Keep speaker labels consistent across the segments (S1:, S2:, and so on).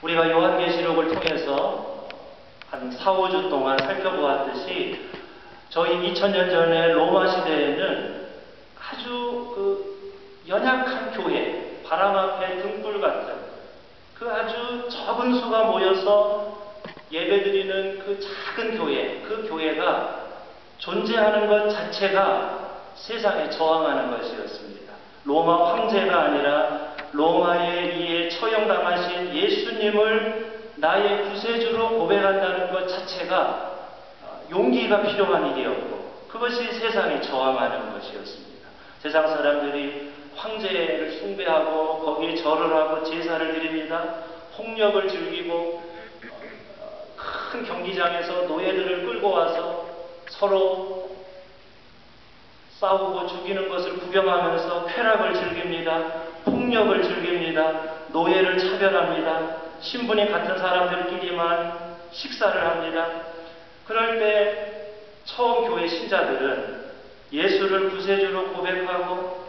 S1: 우리가 요한계시록을 통해서 한 4, 5주 동안 살펴보았듯이 저희 2000년 전에 로마 시대에는 아주 연약한 교회, 바람 앞에 등불 같은 아주 적은 수가 모여서 예배드리는 그 작은 교회, 그 교회가 존재하는 것 자체가 세상에 저항하는 것이었습니다. 로마 황제가 아니라 로마에 의해 처형당하신 예수님을 나의 구세주로 고백한다는 것 자체가 용기가 필요한 일이었고, 그것이 세상에 저항하는 것이었습니다. 세상 사람들이 황제를 숭배하고 거기에 절을 하고 제사를 드립니다. 폭력을 즐기고 큰 경기장에서 노예들을 끌고 와서 서로 싸우고 죽이는 것을 구경하면서 쾌락을 즐깁니다. 폭력을 즐깁니다. 노예를 차별합니다. 신분이 같은 사람들끼리만 식사를 합니다. 그럴 때 처음 교회 신자들은 예수를 구세주로 고백하고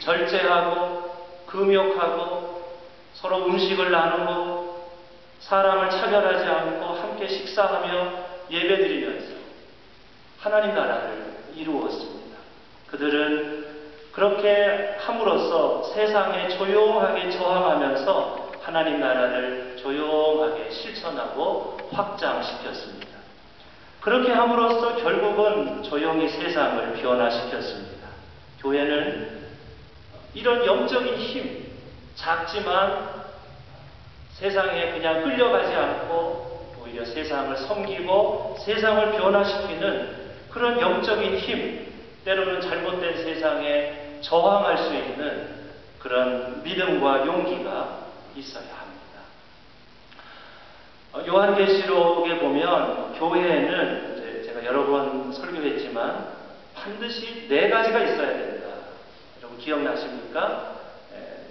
S1: 절제하고 금욕하고 서로 음식을 나누고 사람을 차별하지 않고 함께 식사하며 예배드리면서 하나님 나라를 이루었습니다. 그들은 그렇게 함으로써 세상에 조용하게 저항하면서 하나님 나라를 조용하게 실천하고 확장시켰습니다. 그렇게 함으로써 결국은 조용히 세상을 변화시켰습니다. 교회는 이런 영적인 힘, 작지만 세상에 그냥 끌려가지 않고 오히려 세상을 섬기고 세상을 변화시키는 그런 영적인 힘, 때로는 잘못된 세상에 저항할 수 있는 그런 믿음과 용기가 있어야 합니다. 요한계시록에 보면 교회에는 제가 여러 번 설교했지만 반드시 4가지가 있어야 된다. 여러분 기억나십니까?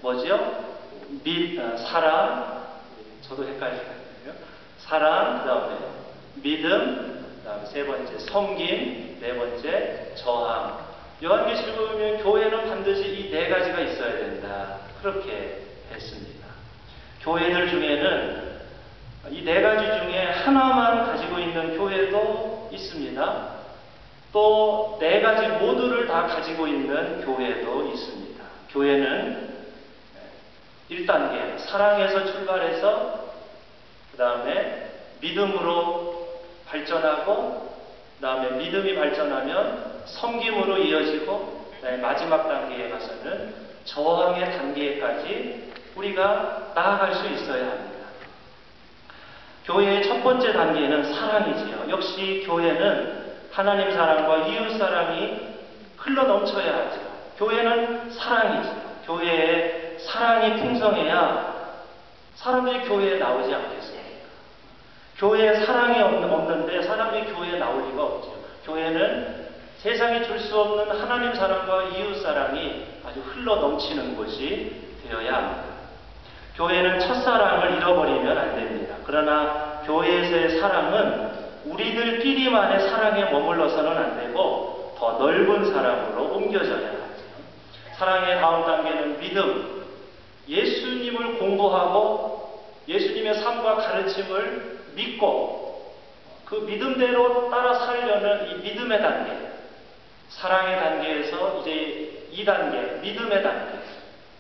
S1: 뭐죠? 사랑, 저도 헷갈리거든요. 사랑, 그 다음에 믿음, 그 다음에 3번째 섬김, 4번째 저항. 요한계시록을 보면 교회는 반드시 이 4가지가 있어야 된다. 그렇게 했습니다. 교회들 중에는 이 4가지 중에 하나만 가지고 있는 교회도 있습니다. 또 4가지 모두를 다 가지고 있는 교회도 있습니다. 교회는 1단계 사랑에서 출발해서 그 다음에 믿음으로 발전하고 그 다음에 믿음이 발전하면 섬김으로 이어지고 그다음에 마지막 단계에 가서는 저항의 단계까지 우리가 나아갈 수 있어야 합니다. 교회의 첫 번째 단계는 사랑이지요. 역시 교회는 하나님 사랑과 이웃 사랑이 흘러 넘쳐야 하죠. 교회는 사랑이지요. 교회에 사랑이 풍성해야 사람들이 교회에 나오지 않겠습니까? 교회에 사랑이 없는데 사람들이 교회에 나올 리가 없죠. 교회는 세상이 줄 수 없는 하나님 사랑과 이웃 사랑이 아주 흘러 넘치는 곳이 되어야 합니다. 교회는 첫사랑을 잃어버리면 안 됩니다. 그러나 교회에서의 사랑은 우리들끼리만의 사랑에 머물러서는 안 되고 더 넓은 사랑으로 옮겨져야 하죠. 사랑의 다음 단계는 믿음. 예수님을 공부하고 예수님의 삶과 가르침을 믿고 그 믿음대로 따라 살려는 이 믿음의 단계. 사랑의 단계에서 이제 2단계, 믿음의 단계.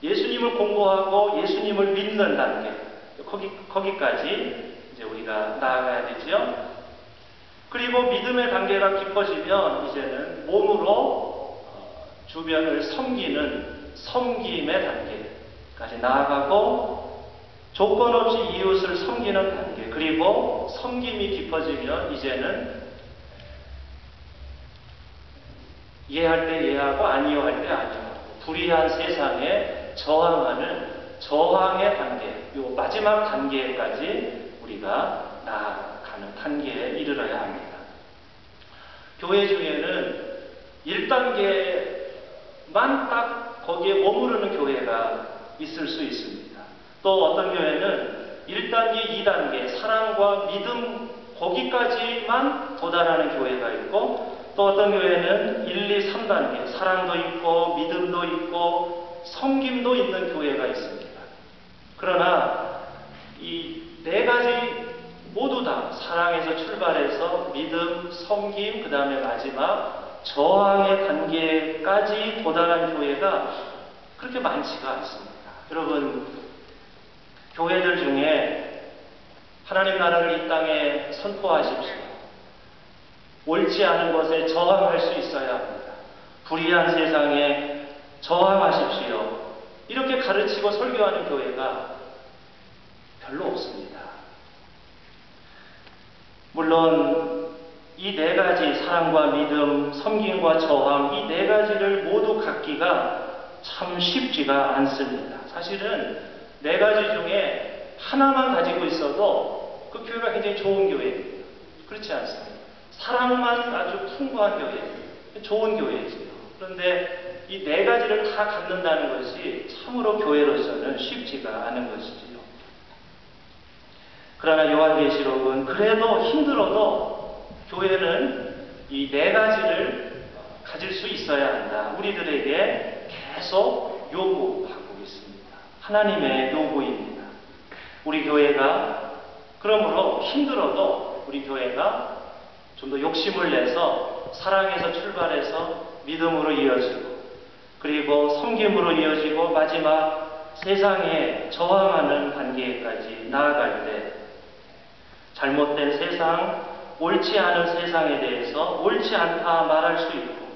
S1: 예수님을 공부하고 예수님을 믿는 단계. 거기까지 이제 우리가 나아가야 되죠. 그리고 믿음의 단계가 깊어지면 이제는 몸으로 주변을 섬기는 섬김의 단계까지 나아가고 조건 없이 이웃을 섬기는 단계, 그리고 섬김이 깊어지면 이제는 이해할 때 이해하고 아니할 때 아니하고 불의한 세상에 저항하는 저항의 단계, 요 마지막 단계까지 우리가 나아가는 단계에 이르러야 합니다. 교회 중에는 1단계만 딱 거기에 머무르는 교회가 있을 수 있습니다. 또 어떤 교회는 1단계, 2단계, 사랑과 믿음 거기까지만 도달하는 교회가 있고 또 어떤 교회는 1, 2, 3단계, 사랑도 있고 믿음도 있고 섬김도 있는 교회가 있습니다. 그러나 이 사랑에서 출발해서 믿음, 섬김, 그 다음에 마지막 저항의 단계까지 도달한 교회가 그렇게 많지가 않습니다. 여러분, 교회들 중에 하나님 나라를 이 땅에 선포하십시오. 옳지 않은 것에 저항할 수 있어야 합니다. 불의한 세상에 저항하십시오. 이렇게 가르치고 설교하는 교회가 별로 없습니다. 물론 이 네 가지, 사랑과 믿음, 섬김과 저항, 이 네 가지를 모두 갖기가 참 쉽지가 않습니다. 사실은 네 가지 중에 하나만 가지고 있어도 그 교회가 굉장히 좋은 교회입니다. 그렇지 않습니다. 사랑만 아주 풍부한 교회, 좋은 교회지요. 그런데 이 네 가지를 다 갖는다는 것이 참으로 교회로서는 쉽지가 않은 것이지요. 그러나 요한계시록은 그래도 힘들어도 교회는 이 네 가지를 가질 수 있어야 한다. 우리들에게 계속 요구하고 있습니다. 하나님의 요구입니다. 우리 교회가 그러므로 힘들어도 우리 교회가 좀 더 욕심을 내서 사랑에서 출발해서 믿음으로 이어지고 그리고 섬김으로 이어지고 마지막 세상에 저항하는 단계까지 나아갈 때 잘못된 세상, 옳지 않은 세상에 대해서 옳지 않다 말할 수 있고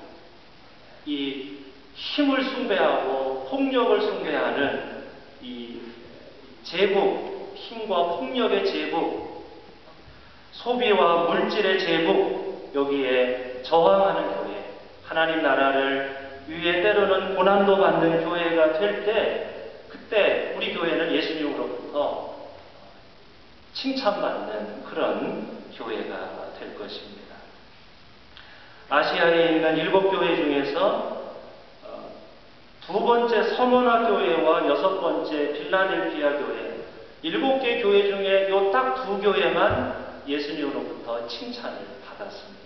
S1: 이 힘을 숭배하고 폭력을 숭배하는 이 제국, 힘과 폭력의 제국, 소비와 물질의 제국, 여기에 저항하는 교회, 하나님 나라를 위해 때로는 고난도 받는 교회가 될 때, 그때 우리 교회는 예수님으로부터 칭찬받는 그런 교회가 될 것입니다. 아시아에 있는 7교회 중에서 두 번째 서머나 교회와 6번째 빌라델피아 교회, 7개 교회 중에 요 딱 2교회만 예수님으로부터 칭찬을 받았습니다.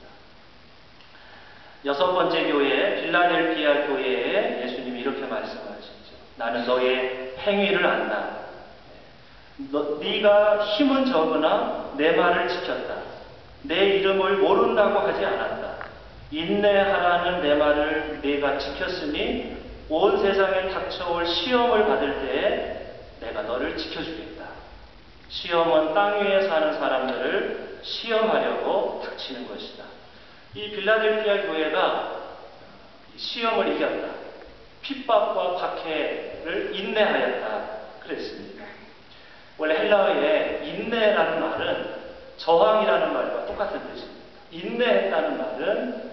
S1: 6번째 교회, 빌라델피아 교회에 예수님이 이렇게 말씀하시죠. 나는 너의 행위를 안다. 네가 힘은 적으나 내 말을 지켰다. 내 이름을 모른다고 하지 않았다. 인내하라는 내 말을 네가 지켰으니 온 세상에 닥쳐올 시험을 받을 때에 내가 너를 지켜주겠다. 시험은 땅 위에 사는 사람들을 시험하려고 닥치는 것이다. 이 빌라델피아 교회가 시험을 이겼다. 핍박과 박해를 인내하였다. 그랬습니다. 원래 헬라어에 인내라는 말은 저항이라는 말과 똑같은 뜻입니다. 인내했다는 말은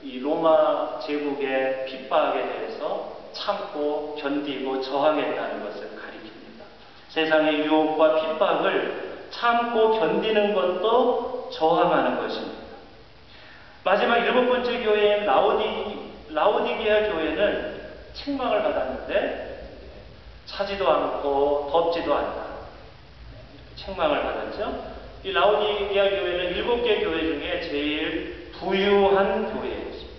S1: 이 로마 제국의 핍박에 대해서 참고 견디고 저항했다는 것을 가리킵니다. 세상의 유혹과 핍박을 참고 견디는 것도 저항하는 것입니다. 마지막 7번째 교회인 라오디게아 교회는 책망을 받았는데 차지도 않고 덥지도 않다. 책망을 받았죠. 이 라오디게아 교회는 7개 교회 중에 제일 부유한 교회였습니다.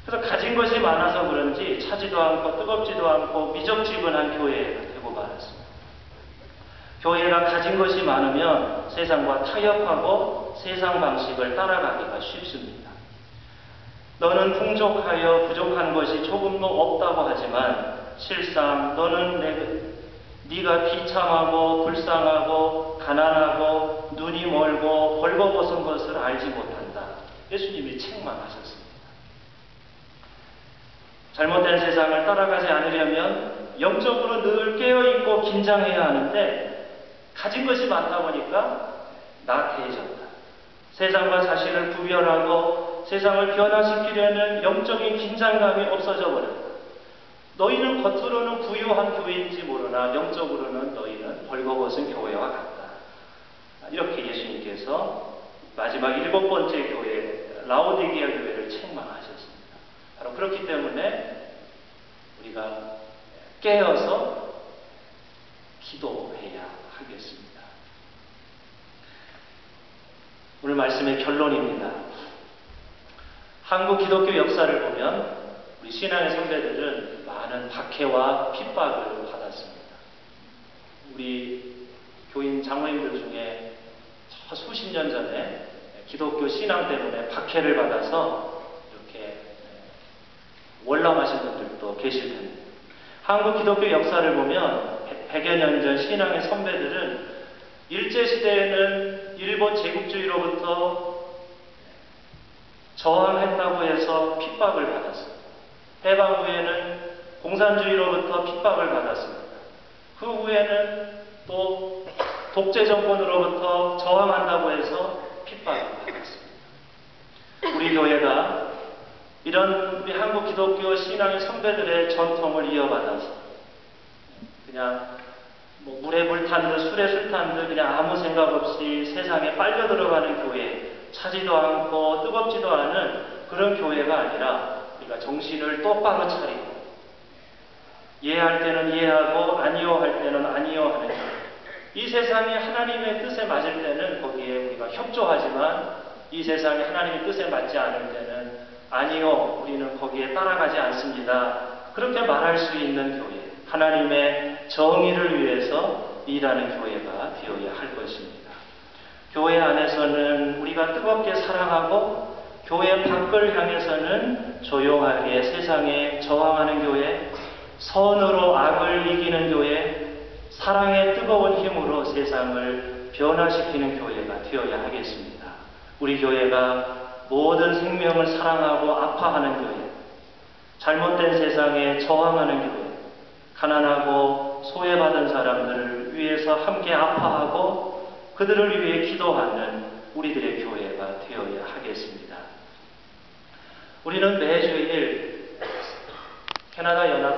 S1: 그래서 가진 것이 많아서 그런지 차지도 않고 뜨겁지도 않고 미적지근한 교회가 되고 말았습니다. 교회가 가진 것이 많으면 세상과 타협하고 세상 방식을 따라가기가 쉽습니다. 너는 풍족하여 부족한 것이 조금도 없다고 하지만 실상 너는 네가 비참하고 불쌍하고 가난하고 눈이 멀고 벌거벗은 것을 알지 못한다. 예수님이 책망하셨습니다. 잘못된 세상을 따라가지 않으려면 영적으로 늘 깨어있고 긴장해야 하는데 가진 것이 많다 보니까 나태해졌다. 세상과 자신을 구별하고 세상을 변화시키려는 영적인 긴장감이 없어져 버렸다. 너희는 겉으로는 부유한 교회인지 모르나 영적으로는 너희는 벌거벗은 교회와 같다. 이렇게 예수님께서 마지막 7번째 교회 라오디게아 교회를 책망하셨습니다. 바로 그렇기 때문에 우리가 깨어서 기도해야 하겠습니다. 오늘 말씀의 결론입니다. 한국 기독교 역사를 보면 우리 신앙의 선배들은 많은 박해와 핍박을 받았습니다. 우리 교인 장로님들 중에 수십 년 전에 기독교 신앙 때문에 박해를 받아서 이렇게 월남하신 분들도 계실 텐데, 한국 기독교 역사를 보면 100여 년 전 신앙의 선배들은 일제시대에는 일본 제국주의로부터 저항했다고 해서 핍박을 받았습니다. 해방 후에는 공산주의로부터 핍박을 받았습니다. 그 후에는 또 독재 정권으로부터 저항한다고 해서 핍박을 받았습니다. 우리 교회가 이런 우리 한국 기독교 신앙의 선배들의 전통을 이어받아서 그냥 물에 물 탄 듯 술에 술 탄 듯 그냥 아무 생각 없이 세상에 빨려 들어가는 교회, 차지도 않고 뜨겁지도 않은 그런 교회가 아니라 우리가 정신을 똑바로 차리고 이해할 때는 이해하고 아니요 할 때는 아니요 하는 교회. 이 세상이 하나님의 뜻에 맞을 때는 거기에 우리가 협조하지만 이 세상이 하나님의 뜻에 맞지 않을 때는 아니요, 우리는 거기에 따라가지 않습니다. 그렇게 말할 수 있는 교회, 하나님의 정의를 위해서 일하는 교회가 되어야 할 것입니다. 교회 안에서는 우리가 뜨겁게 사랑하고 교회 밖을 향해서는 조용하게 세상에 저항하는 교회, 선으로 악을 이기는 교회, 사랑의 뜨거운 힘으로 세상을 변화시키는 교회가 되어야 하겠습니다. 우리 교회가 모든 생명을 사랑하고 아파하는 교회, 잘못된 세상에 저항하는 교회, 가난하고 소외받은 사람들을 위해서 함께 아파하고 그들을 위해 기도하는 우리들의 교회가 되어야 하겠습니다. 우리는 매주일 캐나다 연합